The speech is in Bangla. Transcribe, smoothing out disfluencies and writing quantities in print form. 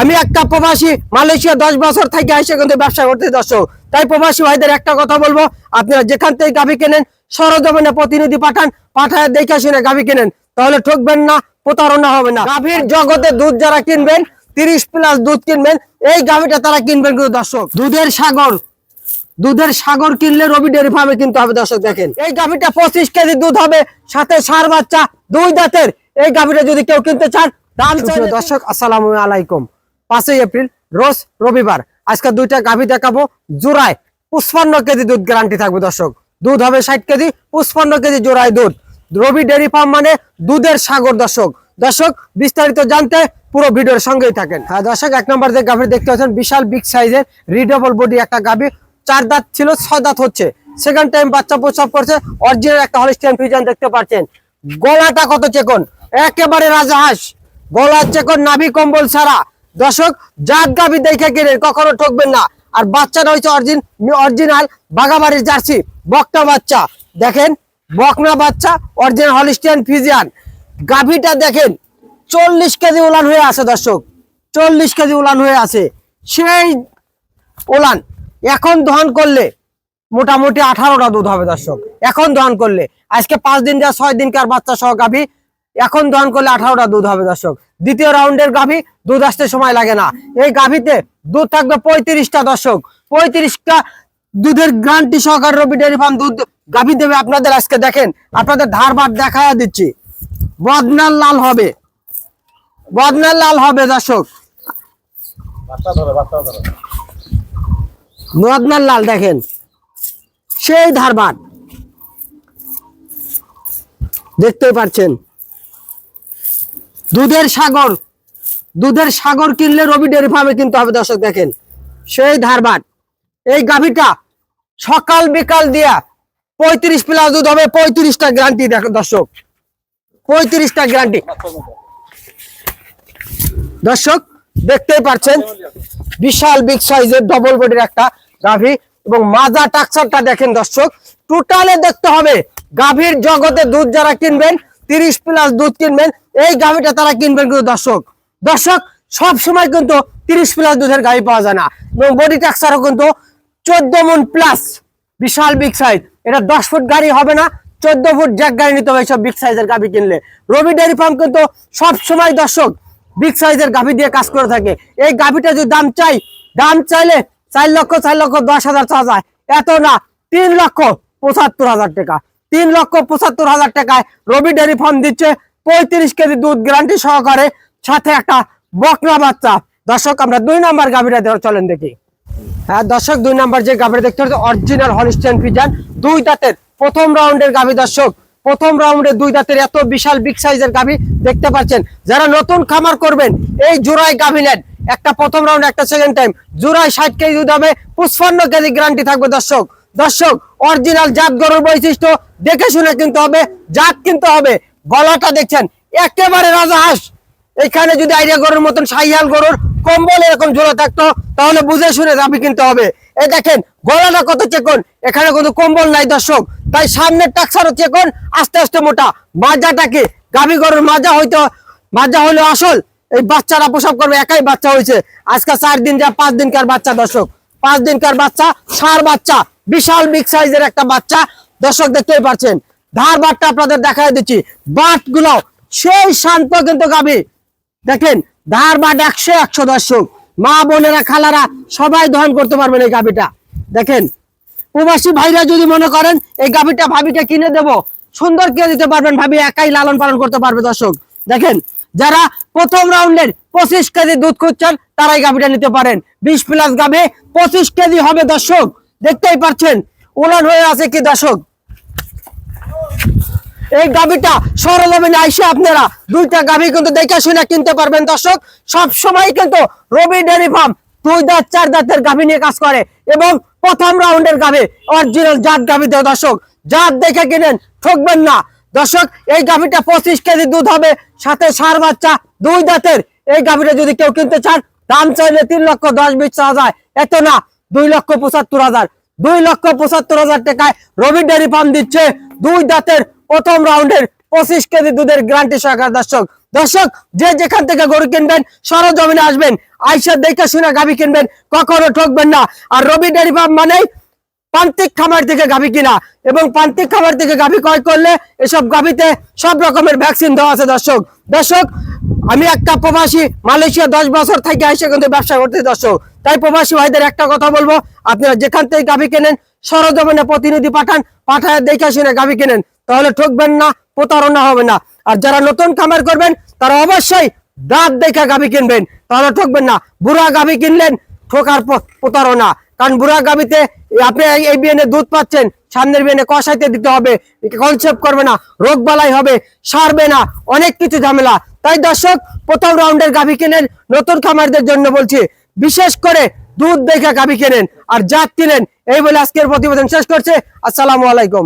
আমি একটা প্রবাসী মালয়েশিয়া 10 বছর থেকে এসে কিন্তু ব্যবসা করতে দর্শক। তাই প্রবাসী ভাইদের একটা কথা বলবো, আপনারা যেখান থেকে গাভী কেনেন সরজমিনে প্রতিনিধি পাঠায় দেখে শুনে গাভী কেনেন, তাহলে ঠকবেন না, প্রতারণা হবে না। গাভীর জগতে দুধ যারা কিনবেন 30+ দুধ কিনবেন, এই গাভীটা তারা কিনবেন কিন্তু দর্শক। দুধের সাগর কিনলে রবি ডেয়ারি ফার্মে কিনতে হবে দর্শক। দেখেন এই গাভীটা 25 কেজি দুধ হবে, সাথে ষাঁড় বাচ্চা 2 দাঁতের। এই গাভীটা যদি কেউ কিনতে চান দাম চাইলে দর্শক। আসসালামু আলাইকুম। 5 এপ্রিল রোজ রবিবার। আজকে দুইটা গাভী দেখাবো, জোড়ায় 55 কেজি দুধ গ্যারান্টি থাকবে দর্শক। দুধ হবে 60 কেজি, 55 কেজি জোড়ায় দুধ। রবি ডেয়ারি ফার্ম মানে দুধের সাগর দর্শক। দর্শক বিস্তারিত জানতে পুরো ভিডিওর সঙ্গেই থাকেন। হ্যাঁ দর্শক, 1 নম্বর যে গাভী দেখতে পাচ্ছেন বিশাল বিগ সাইজের রিডেবল বডি একটা গাভী। 4 দাঁত ছিল, 6 দাঁত হচ্ছে। সেকেন্ড টাইম বাচ্চা প্রসব করছে। অরিজিনাল একটা হলিস্টিয়ান ফ্রিজিয়ান দেখতে পাচ্ছেন। গলাটা কত চিকন, একেবারে রাজাহাঁস। গলা চিকন, নাভি কম্বল ছাড়া। দর্শক জাত গাভী দেখে কিনেন, কখনো ঠকবেন না। আর বাচ্চাটা হচ্ছে অরিজিনাল বাগাবাড়ির জার্সি বকনা বাচ্চা। দেখেন বকনা বাচ্চা, অরিজিনাল হলিস্টিয়ান ফ্রিজিয়ান। গাভীটা দেখেন 40 কেজি উলান হয়ে আছে দর্শক, 40 কেজি উলান হয়ে আছে। সেই উলান এখন দহন করলে মোটামুটি 18টা দুধ হবে দর্শক। এখন দহন করলে আজকে 5 দিন যা 6 দিনকার বাচ্চা সহ গাভী, এখন দহন করলে 18টা দুধ হবে দর্শক। দ্বিতীয় রাউন্ডের গাভী, দুধ আসতে সময় লাগে না। এই গাভীতে দুধ থাকবে 35টা দর্শক। 35টা দুধের গ্যারান্টি সহকারে রবি ডেয়ারি ফার্ম দুধ গাভী দেবে আপনাদের। আজকে দেখেন, আপনাদের ধারবাট দেখায়া দিচ্ছি। বদনার লাল হবে, বদনার লাল হবে দর্শক। বদনার লাল দেখেন, সেই ধারবাট দেখতেই পাচ্ছেন। দুধের সাগর কিনলে রবি ডেয়ারি ফার্মে কিনতে হবে দর্শক। দেখেন সেই ধারবাট। এই গাভীটা সকাল বিকাল দিয়া 35+ দুধ হবে। 35টা গ্যারান্টি দেখো দর্শক, 35টা গ্যারান্টি দর্শক। দেখতেই পাচ্ছেন বিশাল বিগ সাইজের ডবল বডির একটা গাভী। এবং মাজা টাকচারটা দেখেন দর্শক। টোটালে দেখতে হবে গাভীর জগতে দুধ যারা কিনবেন 30+ দুধ কিনবেন, এই গাভীটা তারা কিনবেন কিন্তু দর্শক। দর্শক সব সময় কিন্তু 30+ দুধের গাভী পাওয়া যায় না। এবং বডি টাকচারও কিন্তু 14 মণ প্লাস, বিশাল বিগ সাইজ। এটা 10 ফুট গাড়ি হবে না, 14 ফুট জ্যাক গাড়ি নিতে হবে সব বিগ সাইজের গাভী কিনলে। রবি ডেয়ারি ফার্ম কিন্তু সব সময় দর্শক বিগ সাইজের গাভী দিয়ে কাজ করে থাকে। এই গাভীটা যদি দাম চাইলে 4,10,000 চাওয়া যায়, এত না, 3,75,000 টাকা। 3,75,000 টাকায় রবি ডেয়ারি ফার্ম দিচ্ছে 35 কেজি দুধ গ্যারান্টি সহকারে, সাথে একটা বকনা বাচ্চা। দর্শক আমরা 2 নাম্বার গাভীটা চলেন দেখি। হ্যাঁ দর্শক, 2 নাম্বার যে গাভীটা দেখতে হচ্ছে অরিজিনাল হলিস্টিয়ান ফ্রিজিয়ান 2 দাঁতের প্রথম রাউন্ডের গাভী দর্শক। প্রথম রাউন্ডে 2 দাঁতের এত বিশাল বিগ সাইজের গাভী দেখতে পাচ্ছেন। যারা নতুন খামার করবেন এই জোড়ায় গাভী নেন, একটা প্রথম রাউন্ড একটা সেকেন্ড টাইম, জোড়ায় 60 কেজি দুধ হবে, 55 কেজি গ্যারান্টি থাকবে দর্শক। দর্শক অরিজিনাল জাত গরুর বৈশিষ্ট্য দেখে শুনে কিনতে হবে, জাত কিনতে হবে। গলাটা দেখছেন একেবারে রাজাহাঁস। এখানে যদি আইডিয়া গরুর মতন শাহিয়াল গরুর কম্বল এরকম ঝোলা থাকতো তাহলে বুঝে শুনে গাভী কিনতে হবে। এই দেখেন গলাটা কত চিকন, এখানে কোনো কম্বল নাই দর্শক। তাই সামনের টাকসারও চিকন, আস্তে আস্তে মোটা। মাজাটাকে গাভী গরুর মাজা হলো আসল। এই বাচ্চারা প্রসব করবে, একাই বাচ্চা হয়েছে আজকে 4 দিন যা 5 দিনকার বাচ্চা দর্শক। 5 দিনকার বাচ্চা, ষাঁড় বাচ্চা, বিশাল বিগ সাইজের একটা বাচ্চা দর্শক। দেখতেই পাচ্ছেন ধার বাটটা আপনাদের দেখাই দিচ্ছি। বাট গুলো সেই শান্ত কিন্তু গাভী দেখেন, ধার বাট 100 দর্শক। মা বোনেরা খালারা সবাই দহন করতে পারবেন এই গাভীটা। দেখেন প্রবাসী ভাইরা যদি মনে করেন এই গাভীটা ভাবিকে কিনে দেব, সুন্দর কিনে দিতে পারবেন, ভাবি একাই লালন পালন করতে পারবে দর্শক। দেখেন যারা প্রথম রাউন্ডের 25 কেজি দুধ খুঁজছেন তারাই গাভীটা নিতে পারেন। 20+ গাভী 25 কেজি হবে দর্শক। দেখতেই পাচ্ছেন উলান হয়ে আছে কি দর্শক। এই গাভীটা সরজমিনে আইসে আপনারা 2টা গাভী কিন্তু দেখে শুনে কিনতে পারবেন দর্শক। সব সময় কিন্তু রবি ডেয়ারি ফার্ম 2 দাঁত 4 দাঁতের গাভী নিয়ে কাজ করে। এবং প্রথম রাউন্ডের গাভী অরিজিনাল জাত গাভী দেয় দর্শক। জাত দেখে কিনেন, ঠকবেন না দর্শক। এই গাভীটা 25 কেজি দুধ হবে, সাথে ষাঁড় বাচ্চা 2 দাঁতের। এই গাভীটা যদি কেউ কিনতে চান দাম চাইলে 3,10,20 চাওয়া যায়, এত না, 2,75,000। 2,75,000 টাকায় রবি ডেয়ারি ফার্ম দিচ্ছে 2 দাঁতের প্রথম রাউন্ডের 25 কেজি দুধের গ্যারান্টি সহকারে দর্শক। দর্শক যে যেখান থেকে গরু কিনবেন সরজমিনে আসবেন, আইসা দেখে শুনে গাভী কিনবেন, কখনো ঠকবেন না। আর রবি ডেয়ারি ফার্ম মানেই প্রান্তিক খামার থেকে গাভী কিনা, এবং প্রান্তিক খামার থেকে গাভী ক্রয় করলে এসব গাভীতে সব রকমের ভ্যাকসিন দেওয়া আছে। দর্শক আমি একটা প্রবাসী, মালয়েশিয়া 10 বছর থেকে এসে কিন্তু ব্যবসা করতে। দর্শক তাই প্রবাসী ভাইদের একটা কথা বলবো, আপনারা যেখান থেকে গাভী কেনেন সরজমিনে প্রতিনিধি পাঠায় দেখে শুনে গাভী কেনেন, তাহলে ঠকবেন না, প্রতারণা হবে না। আর যারা নতুন খামার করবেন তারা অবশ্যই দাঁত দেখে গাভী কিনবেন, তাহলে ঠকবেন না। বুড়া গাভী কিনলেন ঠকার প্রতারণা, কারণ বুড়া গাভীতে আপনি এই বিয়ানে দুধ পাচ্ছেন, সামনের বিয়ানে কষাইতে দিতে হবে, কনসেপ্ট করবে না, রোগ বালাই হবে, সারবে না, অনেক কিছু ঝামেলা। তাই দর্শক প্রথম রাউন্ডের গাভী কেনেন, নতুন খামারদের জন্য বলছি, বিশেষ করে দুধ দেখে গাভী কেনেন আর জাত কিনেন। এই বলে আজকের প্রতিবেদন শেষ করছে। আসসালামু আলাইকুম।